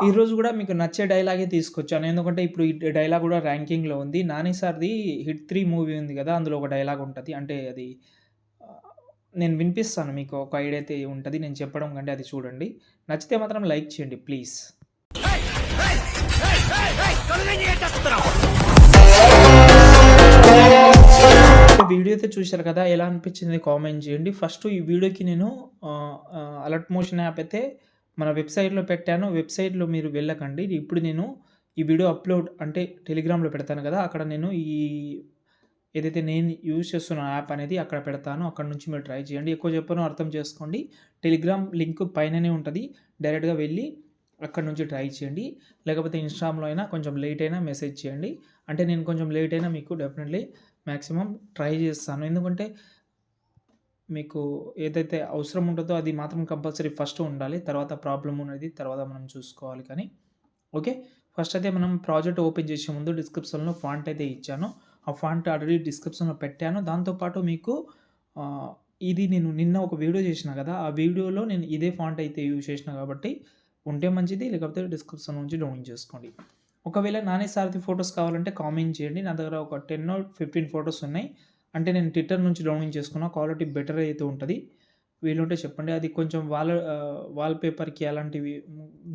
ఈరోజు గూడా మీకు నచ్చే డైలాగే తీసుకొచ్చాను. ఎందుకంటే ఇప్పుడు ఈ డైలాగ్ గూడా ర్యాంకింగ్‌లో ఉంది. 'నాని' సార్‌ది 'హిట్ 3' మూవీ ఉంది గదా! అందులో ఒక డైలాగ్ ఉంటది. అంటే అది ఆహ్, నేను వినిపిస్తాను మీకు ఒక ఐడియా అయితే ఉంటది. నేను చెప్పడం కంటే అది చూడండి. నచ్చితే మాత్రం లైక్ చేయండి ప్లీజ్. వీడియో అయితే చూసారు కదా! ఎలా అనిపించింది కామెంట్ చేయండి. ఫస్ట్ ఈ వీడియోకి నేను అలర్ట్ మోషన్ యాప్ అయితే మన వెబ్‌సైట్‌లో పెట్టాను. వెబ్‌సైట్‌లో మీరు వెళ్ళకండి. ఇప్పుడు నేను ఈ వీడియో అప్‌లోడ్ అంటే టెలిగ్రామ్‌లో పెడతాను కదా! అక్కడ నేను ఏదైతే నేను యూజ్ చేస్తున్న యాప్ అనేది అక్కడ పెడతాను. అక్కడి నుంచి మీరు ట్రై చేయండి. ఎక్కువ చెప్పను అర్థం చేసుకోండి. టెలిగ్రామ్ లింక్ పైననే ఉంటది. డైరెక్ట్‌గా వెళ్ళి అక్కడి నుంచి ట్రై చేయండి. లేకపోతే ఇన్‌స్టాగ్రామ్‌లో అయినా కొంచెం లేట్ అయినా మెసేజ్ చేయండి. అంటే నేను కొంచెం లేట్ అయినా మీకు డెఫినెట్‌లీ మాక్సిమం ట్రై చేస్తాను. ఎందుకంటే మీకు ఏదైతే అవసరం ఉంటదో అది మాత్రం కంపల్సరీ ఫస్ట్ ఉండాలి. తర్వాత ప్రాబ్లమ్ అనేది తర్వాత మనం చూసుకోవాలి కానీ ఓకే. ఫస్ట్ అయితే మనం ప్రాజెక్ట్ ఓపెన్ చేసే ముందు డిస్క్రిప్షన్‌లో ఫాంట్ అయితే ఇచ్చాను. ఆ ఫాంట్ ఆల్రెడీ డిస్క్రిప్షన్‌లో పెట్టాను. దాంతో పాటు మీకు ఆహ్, ఇది నేను నిన్న ఒక వీడియో చేసినా కదా! ఆ వీడియోలో నేను ఇదే ఫాంట్ అయితే యూజ్ చేసినా కాబట్టి ఉంటే మంచిది. లేకపోతే డిస్క్రిప్షన్ నుంచి డౌన్లోడ్ చేసుకోండి. ఒకవేళ నాని సార్‌ది ఫోటోస్ కావాలంటే కామెంట్ చేయండి. నా దగ్గర ఒక 10 15 ఫోటోస్ ఉన్నాయి. అంటే నేను ట్విట్టర్ నుంచి డౌన్లోడ్ చేసుకున్న. క్వాలిటీ బెటర్ అయితే ఉంటది. వీలుంటే చెప్పండి. అది కొంచెం వాల్‌పేపర్‌కి అలాంటివి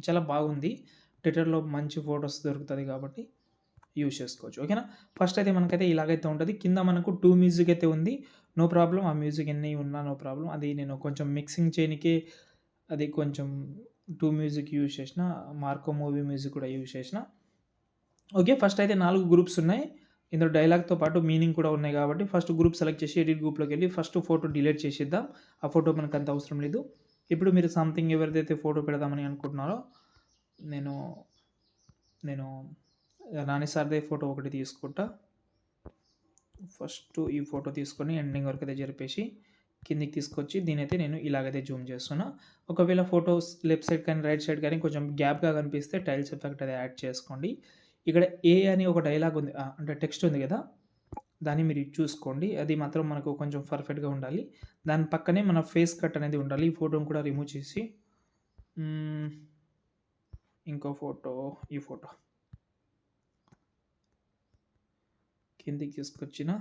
చాలా బాగుంది. ట్విట్టర్‌లో మంచి ఫోటోస్ దొరుకుతది కాబట్టి యూజ్ చేసుకోవచ్చు. ఓకేనా? ఫస్ట్ అయితే మనకైతే ఇలాగైతే ఉంటది. కింద మనకు 2 మ్యూజిక్ అయితే ఉంది. No problem. ఆ మ్యూజిక్ ఎన్ని ఉన్నా నో ప్రాబ్లమ్. అది నేను కొంచెం మిక్సింగ్ చేయనీకే అది కొంచెం 2 మ్యూజిక్ యూజ్ చేసిన. మార్కో మూవీ మ్యూజిక్ కూడా యూజ్ చేసిన. ఓకే. ఫస్ట్ అయితే 4 గ్రూప్స్ ఉన్నాయి. ఇందులో డైలాగ్‌తో పాటు మీనింగ్ కూడా ఉన్నాయి కాబట్టి ఫస్ట్ గ్రూప్ సెలెక్ట్ చేసి ఎడిట్ గ్రూప్‌లోకెళ్ళి ఫస్ట్ ఫోటో డిలీట్ చేసేద్దాం. ఆ ఫోటో మనకంత అవసరం లేదు. ఇప్పుడు మీరు సంథింగ్ ఎవరిదైతే ఫోటో పెడదామని అనుకుంటున్నారో నేను నేను నాని సార్‌దే ఫోటో ఒకటి తీసుకుంటా. ఫస్ట్ ఈ ఫోటో తీసుకొని ఎండింగ్ వరకైతే జరిపేసి కిందకి తీసుకొచ్చి దీనైతే నేను ఇలాగైతే జూమ్ చేస్తున్నా. ఒకవేళ ఫోటోస్ లెఫ్ట్ సైడ్ కానీ, రైట్ సైడ్ కానీ కొంచెం గ్యాప్‌గా కనిపిస్తే టైల్స్ ఎఫెక్ట్ అది యాడ్ చేసుకోండి. ఇక్కడ ఏ అని ఒక డైలాగ్ ఉంది. అంటే టెక్స్ట్ ఉంది గదా! దాన్ని మీరు చూసుకోండి. అది మాత్రం మనకు కొంచెం పర్ఫెక్ట్‌గా ఉండాలి. దాని పక్కనే మన ఫేస్ కట్ అనేది ఉండాలి. ఈ ఫోటోని కూడా రిమూవ్ చేసి హ్మ్. ఇంకో ఫోటో ఈ ఫోటో కిందకి తీసుకొచ్చిన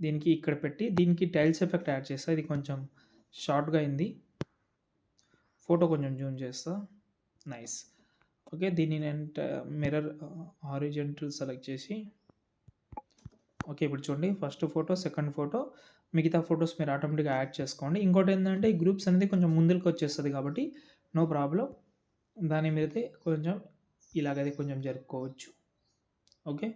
దీనికి ఇక్కడ పెట్టి దీనికి టైల్స్ ఎఫెక్ట్ యాడ్ చేస్తా. ఇది కొంచెం షార్ట్‌గా అయింది. ఫోటో కొంచెం జూమ్ చేస్తా. నైస్. ఓకే. దీన్ని నేను మిర్రర్ హారిజాంటల్ సెలెక్ట్ చేసి ఓకే. ఇప్పుడు చూడండి ఫస్ట్ ఫోటో, సెకండ్ ఫోటో మిగతా ఫోటోస్ మీరు ఆటోమేటిక్‌గా యాడ్ చేసుకోండి. ఇంకోటేంటంటే ఈ గ్రూప్స్ అనేది కొంచెం ముందలకొచ్చేస్తది కాబట్టి నో ప్రాబ్లమ్. దాని మీదతే కొంచెం ఇలాగైతే కొంచెం జరుపుకోవచ్చు. ఓకే.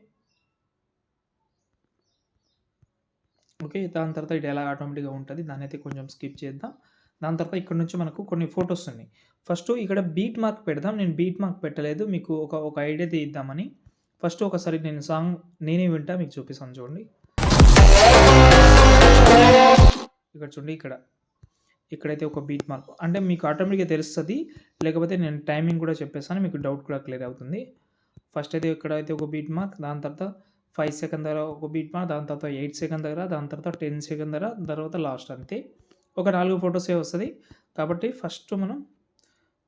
ఓకే. దాని తర్వాత ఈ డైలాగ్ ఆటోమేటిక్‌గా ఉంటది. దాన్నైతే కొంచెం స్కిప్ చేద్దాం. దాని తర్వాత ఇక్కడ నుంచి మనకు కొన్ని ఫోటోస్ ఉన్నాయి. ఫస్ట్ ఇక్కడ బీట్ మార్క్ పెడదాం. నేను బీట్ మార్క్ పెట్టలేదు. మీకు ఒక ఐడియా అయితే ఇద్దామని. ఫస్ట్ ఒకసారి నేను సాంగ్ నేనే వింటా మీకు చూపిస్తాను చూడండి. ఇక్కడ చూడండి ఇక్కడ. ఇక్కడైతే ఒక బీట్ మార్క్. అంటే మీకు ఆటోమేటిక్‌గా తెలుస్తది. లేకపోతే నేను టైమింగ్ కూడా చెప్పేస్తాను. మీకు డౌట్ కూడా క్లియర్ అవుతుంది. ఫస్ట్ అయితే ఇక్కడైతే ఒక బీట్ మార్క్. దాని తర్వాత 5 సెకండ్ దగ్గర ఒక బీట్ మార్క్. దాని తర్వాత 8 సెకండ్ దగ్గర. దాని తర్వాత 10 సెకండ్ దగ్గర. తర్వాత లాస్ట్ అంతే. ఒక 4 ఫోటోసే వస్తది. కాబట్టి ఫస్ట్ మనం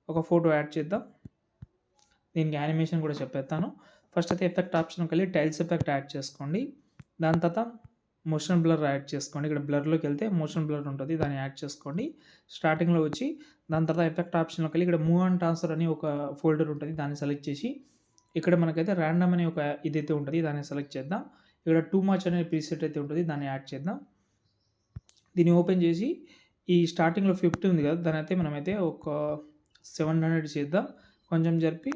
ఒక ఫోటో యాడ్ చేద్దాం. దీనికి యానిమేషన్ కూడా చెప్పేత్తాను. ఫస్ట్ అయితే ఎఫెక్ట్ ఆప్షన్‌కెళ్ళి టైల్స్ ఎఫెక్ట్ యాడ్ చేసుకోండి. దాని తర్వాత మోషన్ బ్లర్ యాడ్ చేసుకోండి. ఇక్కడ బ్లర్‌లోకెళ్తే మోషన్ బ్లర్ ఉంటది. దాన్ని యాడ్ చేసుకోండి. స్టార్టింగ్‌లో వచ్చి దాని తర్వాత ఎఫెక్ట్ ఆప్షన్‌లోకెళ్ళి ఇక్కడ మూవ్ అండ్ ట్రాన్స్‌ఫర్ అని ఒక ఫోల్డర్ ఉంటది. దాన్ని సెలెక్ట్ చేసి ఇక్కడ మనకైతే రాండమ్ అనే ఒక ఇదైతే ఉంటది. దాన్ని సెలెక్ట్ చేద్దాం. ఇక్కడ టూ మచ్ అనే ప్రీసెట్ అయితే ఉంటది. దాన్ని యాడ్ చేద్దాం. దీన్ని ఓపెన్ చేసి ఈ స్టార్టింగ్‌లో 50 ఉంది కదా! దాన్నైతే మనమైతే ఒక 700 చేద్దాం. కొంచెం జరిపి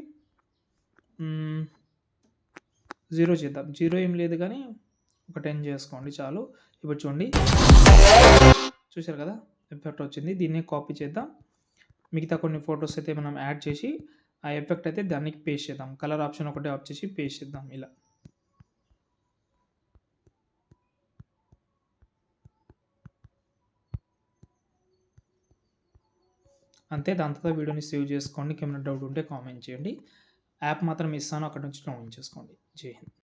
0 చేద్దాం. 0 ఏం లేదు గానీ ఒక 10 చేసుకోండి చాలు. ఇప్పుడు చూడండి. చూసారు కదా! ఎఫెక్ట్ వచ్చింది. దీన్నే కాపీ చేద్దాం. మిగతా కొన్ని ఫోటోస్ అయితే మనం యాడ్ చేసి ఆ ఎఫెక్ట్ అయితే దానికి పేస్ట్ చేద్దాం. కలర్ ఆప్షన్ ఒకటే ఆఫ్ చేసి పేస్ట్ చేద్దాం ఇలా. అంతే. దాని తర్వాత వీడియోని సేవ్ చేసుకోండి. ఏమైనా డౌట్ ఉంటే కామెంట్ చేయండి. యాప్ మాత్రం ఇస్తాను. అక్కడి నుంచి డౌన్లోడ్ చేసుకోండి. జై హింద్.